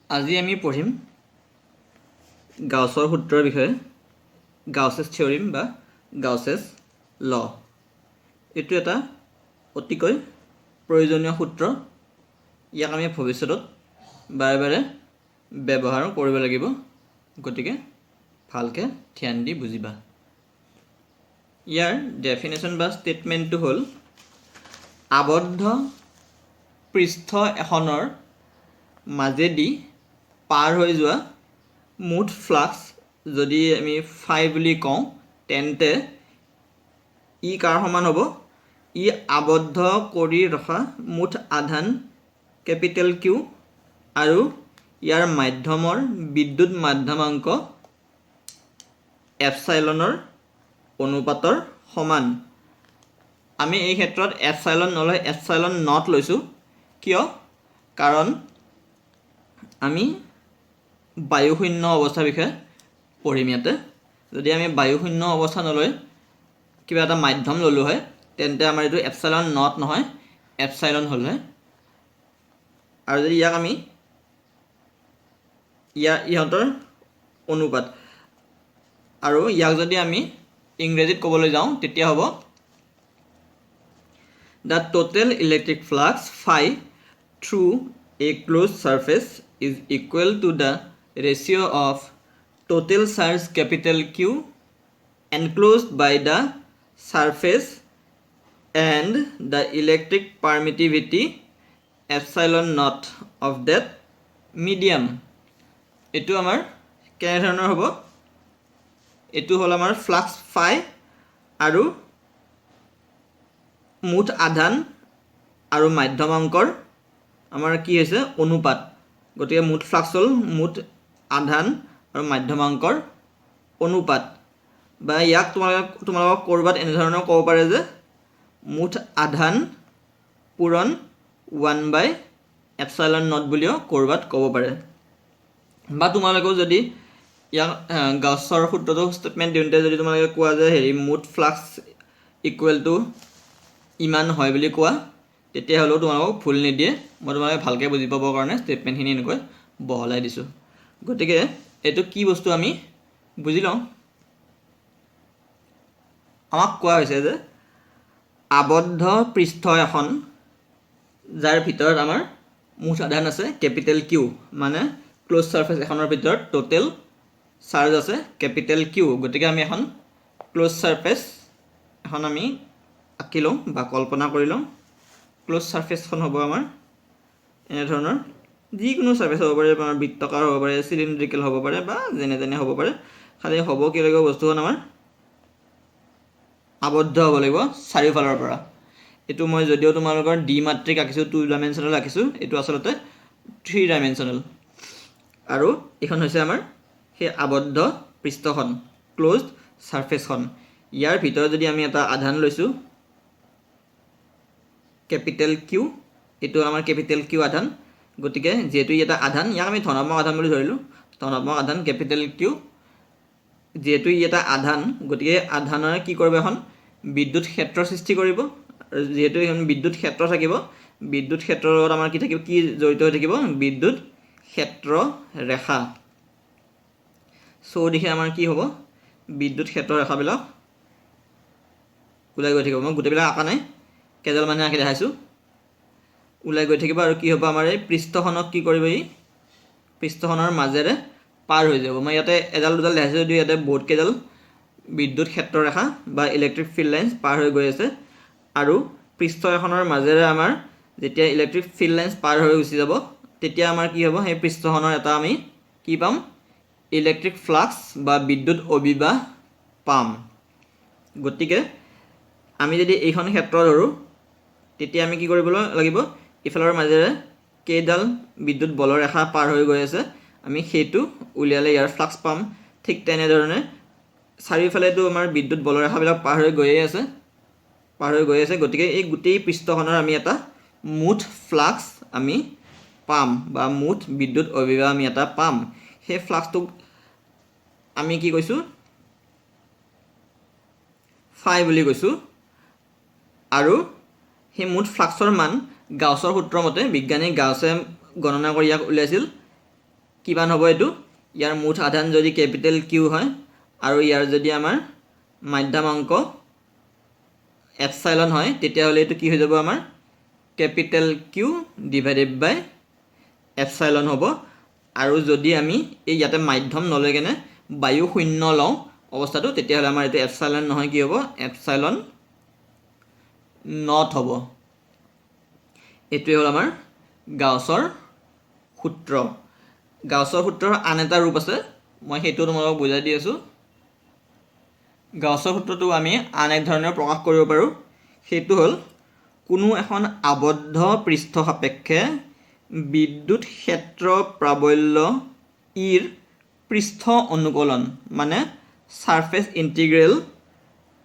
আজি আমি পঢ়িম গাউছৰ সূত্ৰৰ বিষয়ে গাউছেছ থিয়ৰিম বা গাউছেছ ল এইটো এটা অতিকৈ প্ৰয়োজনীয় সূত্ৰ ইয়াক আমি ভৱিষ্যতত বাৰে বাৰে ব্যৱহাৰ কৰিব লাগিব গতিকে ভালকৈ ধ্যান দি বুজিবা ইয়াৰ ডেফিনেশ্যন বা ষ্টেটমেণ্টটো হ'ল আবদ্ধ পৃষ্ঠ এখনৰ মাজেদি পাৰ হৈ যোৱা মুঠ ফ্লাক্স যদি আমি ফাই বুলি কওঁ তেন্তে ই কাৰ সমান হ'ব ই আবদ্ধ কৰি ৰখা মুঠ আধান কেপিটেল কিউ আৰু ইয়াৰ মাধ্যমৰ বিদ্যুৎ মাধ্যমাংক এপচাইলনৰ অনুপাতৰ সমান আমি এই ক্ষেত্ৰত এপচাইলন নলয় এপচাইলন নট লৈছোঁ কিয় কাৰণ আমি বায়ুশূন্য অৱস্থাৰ বিষয়ে পঢ়িম ইয়াতে যদি আমি বায়ুশূন্য অৱস্থা নলৈ কিবা এটা মাধ্যম ল'লোঁ হয় তেন্তে আমাৰ এইটো এপচাইলন নট নহয় এপচাইলন হ'ল হয় আৰু যদি ইয়াক আমি ইহঁতৰ অনুপাত আৰু ইয়াক যদি আমি ইংৰাজীত ক'বলৈ যাওঁ তেতিয়া হ'ব The total electric flux phi through a closed surface is equal to the ratio of total charge capital Q enclosed by the surface and the electric permittivity epsilon naught of that medium. এইটো আমাৰ কেনে ধৰণৰ হ'ব এইটো হ'ল আমাৰ flux ফাই আৰু মুঠ আধান আৰু মাধ্যমাংকৰ আমাৰ কি হৈছে অনুপাত গতিকে মুঠ ফ্লাক্স হ'ল মুঠ আধান আৰু মাধ্যমাংকৰ অনুপাত বা ইয়াক তোমালোকক ক'ৰবাত এনেধৰণৰ ক'ব পাৰে যে মুঠ আধান পূৰণ 1/এপচাইলন নট বুলিও ক'ৰবাত ক'ব পাৰে বা তোমালোকেও যদি ইয়াক গাউছৰ সূত্ৰটো ষ্টেটমেণ্ট দিওঁতে যদি তোমালোকে কোৱা যে মুঠ ফ্লাক্স ইকুৱেল টু ইমান হয় বুলি কোৱা তেতিয়াহ'লেও তোমালোকক ভুল নিদিয়ে মই তোমালোকে ভালকৈ বুজি পাবৰ কাৰণে ষ্টেটমেণ্টখিনি এনেকৈ বহলাই দিছোঁ গতিকে এইটো কি বস্তু আমি বুজি লওঁ আমাক কোৱা হৈছে যে আবদ্ধ পৃষ্ঠ এখন যাৰ ভিতৰত আমাৰ মুঠ আধান আছে কেপিটেল কিউ মানে ক্ল'জ ছাৰ্ফেচ এখনৰ ভিতৰত টোটেল চাৰ্জ আছে কেপিটেল কিউ গতিকে আমি এখন ক্ল'জ ছাৰ্ফেচ এখন আমি আঁকি লওঁ বা কল্পনা কৰি লওঁ ক্ল'জ ছাৰ্ফেচখন হ'ব আমাৰ এনেধৰণৰ যিকোনো ছাৰ্ফেচ হ'ব পাৰে আমাৰ বৃত্তাকাৰ হ'ব পাৰে চিলিণ্ড্ৰিকেল হ'ব পাৰে বা যেনে তেনে হ'ব পাৰে খালি হ'ব কি লাগিব বস্তুখন আমাৰ আবদ্ধ হ'ব লাগিব চাৰিওফালৰ পৰা এইটো মই যদিও তোমালোকৰ ডি মাত্ৰিক আঁকিছোঁ 2 ডাইমেনশ্যনেল আঁকিছোঁ এইটো আচলতে 3 ডাইমেনশ্যনেল আৰু এইখন হৈছে আমাৰ সেই আবদ্ধ পৃষ্ঠখন ক্ল'জড ছাৰ্ফেচখন ইয়াৰ ভিতৰত যদি আমি এটা আধান লৈছোঁ কেপিটেল কিউ এইটো আমাৰ কেপিটেল কিউ আধান গতিকে যিহেতু ই এটা আধান ইয়াক আমি ধনাত্মক আধান বুলি ধৰিলোঁ ধনাত্মক আধান কেপিটেল কিউ যিহেতু ই এটা আধান গতিকে আধানৰে কি কৰিব এখন বিদ্যুৎ ক্ষেত্ৰ সৃষ্টি কৰিব আৰু যিহেতু এখন বিদ্যুৎ ক্ষেত্ৰ থাকিব বিদ্যুৎ ক্ষেত্ৰৰ লগত আমাৰ কি থাকিব কি জড়িত হৈ থাকিব বিদ্যুৎ ক্ষেত্ৰ ৰেখা চৌদিশে আমাৰ কি হ'ব বিদ্যুৎ ক্ষেত্ৰ ৰেখাবিলাক ওলাই গৈ থাকিব মই গোটেইবিলাক আঁকা নাই কেইডাল মানে আঁকি দেখাইছোঁ ওলাই গৈ থাকিব আৰু কি হ'ব আমাৰ এই পৃষ্ঠখনক কি কৰিব ই পৃষ্ঠখনৰ মাজেৰে পাৰ হৈ যাব মই ইয়াতে এডাল দুডাল দেখাইছোঁ যদিও ইয়াতে বহুত কেইডাল বিদ্যুৎ ক্ষেত্ৰ ৰেখা বা ইলেক্ট্ৰিক ফিল্ড লাইন্স পাৰ হৈ গৈ আছে আৰু পৃষ্ঠ এখনৰ মাজেৰে আমাৰ যেতিয়া ইলেক্ট্ৰিক ফিল্ড লাইন্স পাৰ হৈ গুচি যাব তেতিয়া আমাৰ কি হ'ব সেই পৃষ্ঠখনৰ এটা আমি কি পাম ইলেক্ট্ৰিক ফ্লাক্স বা বিদ্যুৎ অবিবাহ পাম গতিকে আমি যদি এইখন ক্ষেত্ৰ ধৰোঁ তেতিয়া আমি কি কৰিব লাগিব ইফালৰ মাজেৰে কেইডাল বিদ্যুৎ বলৰ ৰেখা পাৰ হৈ গৈ আছে আমি সেইটো উলিয়ালে ইয়াৰ ফ্লাক্স পাম ঠিক তেনেধৰণে চাৰিওফালেতো আমাৰ বিদ্যুৎ বলৰ ৰেখাবিলাক পাৰ হৈ গৈয়ে আছে গতিকে এই গোটেই পৃষ্ঠখনৰ আমি এটা মুঠ ফ্লাক্স আমি পাম বা মুঠ বিদ্যুৎ অবিবাহ আমি এটা পাম সেই ফ্লাক্সটোক আমি কি কৈছোঁ ফাই বুলি কৈছোঁ আৰু সেই মুঠ ফ্লাক্সৰ মান গাউছৰ সূত্ৰ মতে বিজ্ঞানী গাউছে গণনা কৰি ইয়াক উলিয়াইছিল কিমান হ'ব এইটো ইয়াৰ মুঠ আধান যদি কেপিটেল কিউ হয় আৰু ইয়াৰ যদি আমাৰ মাধ্যমাংক এপসাইলন হয় তেতিয়াহ'লে এইটো কি হৈ যাব আমাৰ capital Q divided by epsilon হ'ব আৰু যদি আমি এই ইয়াতে মাধ্যম নলৈ কেনে বায়ু শূন্য লওঁ অৱস্থাটো তেতিয়াহ'লে আমাৰ এইটো এপসাইলন নহয় কি হ'ব এপসাইলন নট হ'ব এইটোৱে হ'ল আমাৰ গাউছৰ সূত্ৰ গাউছৰ সূত্ৰৰ আন এটা ৰূপ আছে মই সেইটো তোমালোকক বুজাই দি আছোঁ গাউছৰ সূত্ৰটো আমি আন এক ধৰণে প্ৰকাশ কৰিব পাৰোঁ সেইটো হ'ল কোনো এখন আবদ্ধ পৃষ্ঠ সাপেক্ষে বিদ্যুৎ ক্ষেত্ৰ প্ৰাবল্য ইৰ পৃষ্ঠ অনুকলন মানে সাৰফেস ইন্টিগ্ৰেল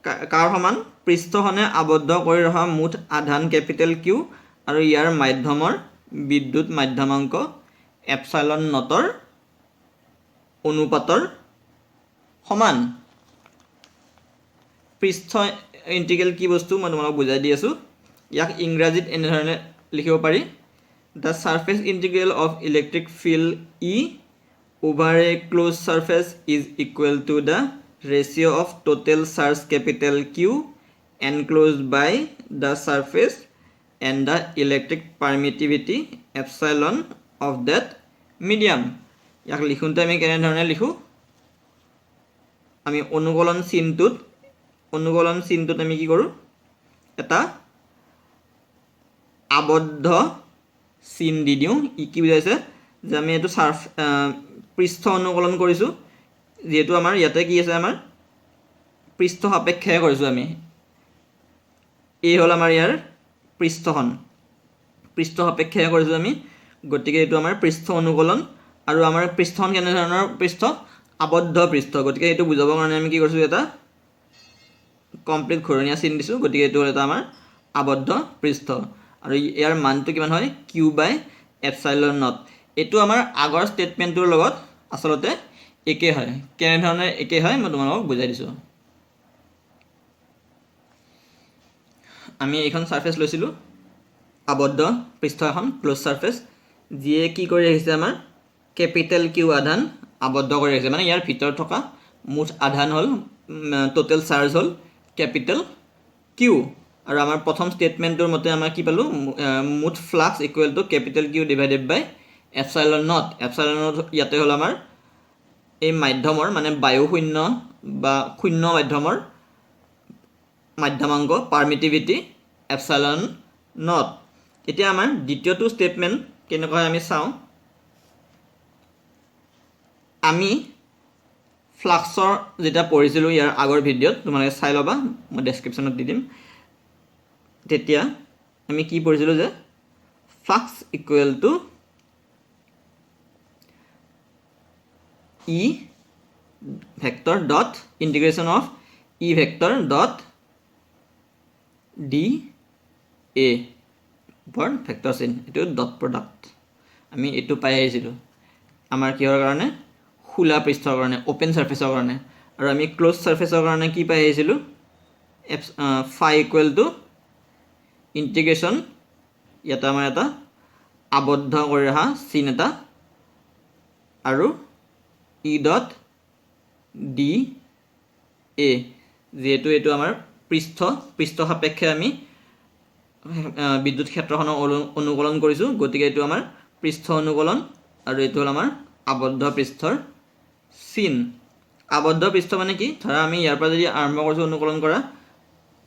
কাৰ সমান পৃষ্ঠখনে আবদ্ধ কৰি ৰখা মুঠ আধান কেপিটেল কিউ আৰু ইয়াৰ মাধ্যমৰ বিদ্যুৎ মাধ্যমাংক এপসাইলন নটৰ অনুপাতৰ সমান পৃষ্ঠ ইন্টিগ্ৰেল কি বস্তু মই তোমালোকক বুজাই দি আছোঁ ইয়াক ইংৰাজীত এনেধৰণে লিখিব পাৰি the surface integral of electric field E over a closed surface is equal to the ratio of total charge capital Q enclosed by the surface and the electric permittivity epsilon of that medium ইয়াক লিখোঁতে আমি কেনেধৰণে লিখোঁ আমি অনুকলন চিনটোত আমি কি কৰোঁ এটা আবদ্ধ চিন দি দিওঁ ই কি বুজাইছে যে আমি এইটো পৃষ্ঠ অনুকলন কৰিছোঁ যেহেতু আমাৰ ইয়াতে কি আছে আমাৰ পৃষ্ঠ সাপেক্ষে কৰিছোঁ আমি এই হ'ল আমাৰ ইয়াৰ পৃষ্ঠ সাপেক্ষে কৰিছোঁ আমি গতিকে এইটো আমাৰ পৃষ্ঠ অনুকলন আৰু আমাৰ পৃষ্ঠখন কেনেধৰণৰ পৃষ্ঠ আবদ্ধ পৃষ্ঠ গতিকে এইটো বুজাবৰ কাৰণে আমি কি কৰিছোঁ এটা কমপ্লিট ঘূৰণীয়া চিন দিছোঁ গতিকে এইটো হ'ল এটা আমাৰ আবদ্ধ পৃষ্ঠ আৰু ইয়াৰ মানটো কিমান হয় কিউ বাই এপসাইলন নট এইটো আমাৰ আগৰ ষ্টেটমেণ্টটোৰ লগত আচলতে একে হয় কেনেধৰণে একে হয় মই তোমালোকক বুজাই দিছোঁ আমি এইখন সাৰফেস লৈছিলোঁ আবদ্ধ পৃষ্ঠ এখন ক্লোজ সাৰফেস যিয়ে কি কৰি ৰাখিছে আমাৰ কেপিটেল কিউ আধান আবদ্ধ কৰি ৰাখিছে মানে ইয়াৰ ভিতৰত থকা মুঠ আধান হ'ল টোটেল চাৰ্জ হ'ল কেপিটেল কিউ আৰু আমাৰ প্ৰথম ষ্টেটমেণ্টটোৰ মতে আমাৰ কি পালোঁ মুঠ flux equal to capital Q divided by epsilon naught ইয়াতে হ'ল আমাৰ এই মাধ্যমৰ মানে বায়ু শূন্য বা শূন্য মাধ্যমৰ মাধ্যমাংক পাৰ্মিটিভিটি এপসাইলন নট এতিয়া আমাৰ দ্বিতীয়টো ষ্টেটমেণ্ট কেনেকুৱা হয় আমি চাওঁ আমি ফ্লাক্সৰ যেতিয়া পঢ়িছিলোঁ ইয়াৰ আগৰ ভিডিঅ'ত তোমালোকে চাই ল'বা মই ডেছক্ৰিপশ্যনত দি দিম তেতিয়া আমি কি পঢ়িছিলোঁ যে flux equal to E vector dot integration of E vector dot D A for vector sin এটো dot product আমি এটো পাই আহিছিলোঁ আমাৰ কিহৰ কাৰণে খোলা পৃষ্ঠৰ কাৰণে ওপেন সাৰফেসৰ কাৰণে আৰু আমি ক্লোজ সাৰফেসৰ কাৰণে কি পাই আহিছিলোঁ phi equal to integration ইয়াতে আমাৰ এটা আবদ্ধ কৰি ৰখা চিন এটা আৰু E dot D A যেহেতু এইটো আমাৰ পৃষ্ঠ সাপেক্ষে আমি বিদ্যুৎ ক্ষেত্ৰখনক অনুকলন কৰিছোঁ গতিকে এইটো আমাৰ পৃষ্ঠ অনুকলন আৰু এইটো হ'ল আমাৰ আবদ্ধ পৃষ্ঠৰ চিন আবদ্ধ পৃষ্ঠ মানে কি ধৰা আমি ইয়াৰ পৰা যদি আৰম্ভ কৰিছোঁ অনুকলন কৰা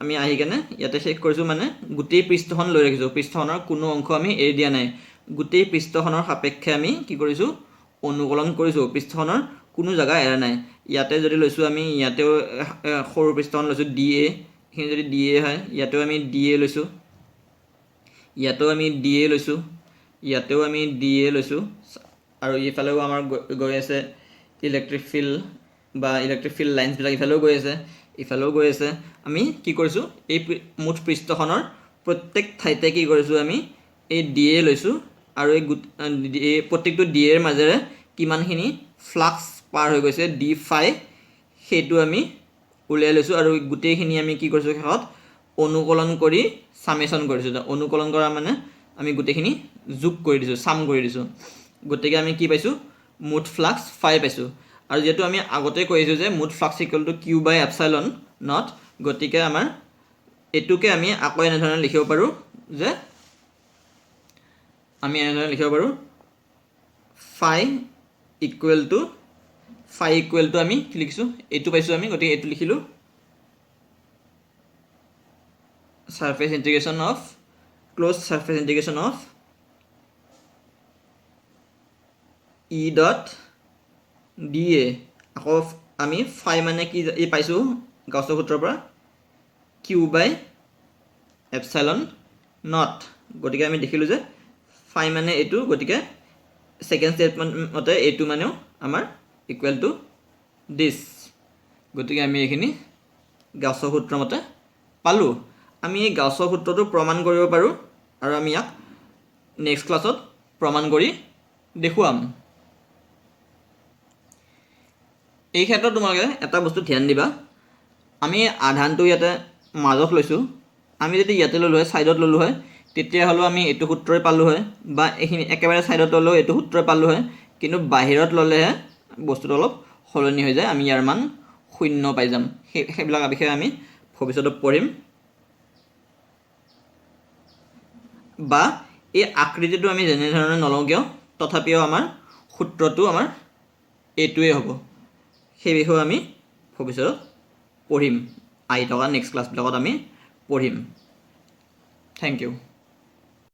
আমি আহি কেনে ইয়াতে শেষ কৰিছোঁ মানে গোটেই পৃষ্ঠখন লৈ ৰাখিছোঁ পৃষ্ঠখনৰ কোনো অংশ আমি এৰি দিয়া নাই গোটেই পৃষ্ঠখনৰ সাপেক্ষে আমি কি কৰিছোঁ অনুকলন কৰিছোঁ পৃষ্ঠখনৰ কোনো জায়গা এৰা নাই ইয়াতে যদি লৈছোঁ আমি ইয়াতেও সৰু পৃষ্ঠখন লৈছোঁ ডি এ এইখিনি যদি ডি এ হয় ইয়াতেও আমি ডি এ লৈছোঁ ইয়াতেও আমি ডি এ লৈছোঁ ইয়াতেও আমি ডি এ লৈছোঁ আৰু ইফালেও আমাৰ গৈ আছে ইলেক্ট্ৰিক ফিল্ড লাইনছবিলাক ইফালেও গৈ আছে ইফালেও গৈ আছে আমি কি কৰিছোঁ এই মুঠ পৃষ্ঠখনৰ প্ৰত্যেক ঠাইতে কি কৰিছোঁ আমি এই ডি এ লৈছোঁ আৰু এই প্ৰত্যেকটো ডি এৰ মাজেৰে কিমানখিনি ফ্লাক্স পাৰ হৈ গৈছে ডি ফাই সেইটো আমি উলিয়াই লৈছোঁ আৰু গোটেইখিনি আমি কি কৰিছোঁ শেষত অনুকলন কৰি সামেশ্যন কৰিছোঁ অনুকলন কৰা মানে আমি গোটেইখিনি যোগ কৰি দিছোঁ সাম কৰি দিছোঁ গতিকে আমি কি পাইছোঁ মুঠ ফ্লাক্স 5 পাইছোঁ আৰু যেহেতু আমি আগতে কৈছোঁ যে মুঠ flux equal to Q by epsilon naught গতিকে আমাৰ এটুকে আমি আকৌ এনেধৰণে লিখিব পাৰোঁ যে আমি এনেধৰণে লিখিব পাৰোঁ ফাই ইকুৱেল টু আমি কি লিখিছোঁ এইটো পাইছোঁ আমি গতিকে এইটো লিখিলোঁ surface integration of close surface integration of E dot D A আকৌ আমি ফাই মানে কি এই পাইছোঁ গাউছৰ সূত্ৰৰ পৰা কিউ বাই এপচাইলন নট গতিকে আমি দেখিলোঁ যে ফাই মানে এইটো গতিকে সেকেন্ড স্টেটমেন্ট মতে এইটো মানেও আমাৰ ইকুৱেল টু দিস গতিকে আমি এইখিনি গাউছৰ সূত্ৰ মতে পালোঁ আমি এই গাউছৰ সূত্ৰটো প্ৰমাণ কৰিব পাৰোঁ আৰু আমি ইয়াক নেক্সট ক্লাছত প্ৰমাণ কৰি দেখুৱাম এই ক্ষেত্ৰত তোমালোকে এটা বস্তু ধ্যান দিবা আমি আধানটো ইয়াতে মাজত লৈছোঁ আমি যদি ইয়াতে ললোঁ হয় সাইডত ললোঁ হয় তেতিয়া হলো আমি এইটো সূত্ৰই পালোঁ হয় বা এইখিনি একেবাৰে সাইডত ললোঁ এইটো সূত্ৰই পালোঁ হয় কিন্তু বাহিৰত ললেহে বস্তুটো অলপ সলনি হৈ যায় আমি ইয়াৰ মান 0 পাই যাম সেইবিলাক বিষয়ে আমি ভৱিষ্যতত পঢ়িম বা এই আকৃতিটো আমি যেনে ধৰণে নলওঁ কিয় তথাপিও আমাৰ সূত্ৰটো আমাৰ এইটোৱে হ'ব সেই বিষয়ে আমি ভৱিষ্যতত পঢ়িম আহি থকা নেক্সট ক্লাছবিলাকত আমি পঢ়িম থেংক ইউ